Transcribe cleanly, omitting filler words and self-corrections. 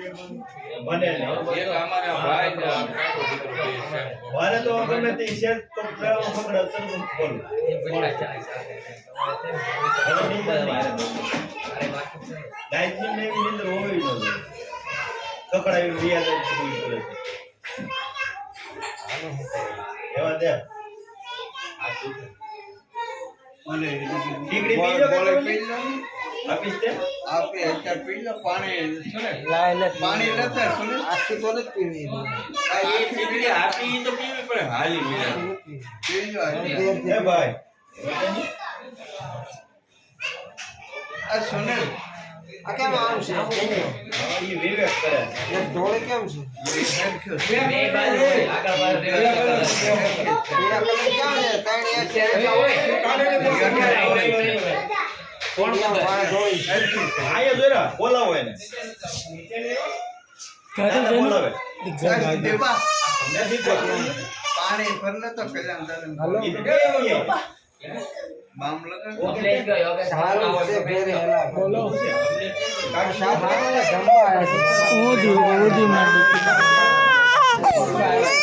બને ને એક અમારા ભાઈ ને મારે તો ગમે તે છે તો પ્રેમ પકડે તો બોલ ગાયત્રી ને એવી નીંદર હોવી ન જોઈએ કકડાવી રિયાઝ પૂરી કરે છે એવા દે અને ટીકડી પીજો કે આપીશ તે આપે અત્યારે પી લો પાણી સુને લાય પાણી લેતા સુને આખી તો નથી પીવી આ એક ડીગરી આપી તો પીવી પડે હાલી મીરા પી લો એ ભાઈ આ સુને આ કેમ આમ છે એ વિવેક કરે એક ઢોળે કેમ છે બે બાજુ હોય આગળ બાજુ પીળા કલર ક્યાં છે ત્રણ એક છે કોણ વાળા ઢોળી આયા જોરા બોલાવો એને બોલાવે દેવા નથી બોલતો પાણી ભર લે તો પેલા હાલો ઈ તો કેવી બામ લગા કમ્પ્લેટ ગયો કે સારું છે ઘરે હેલા બોલો કાઢ સાત વાગે જમવા આવ્યા છે ઓધી મારી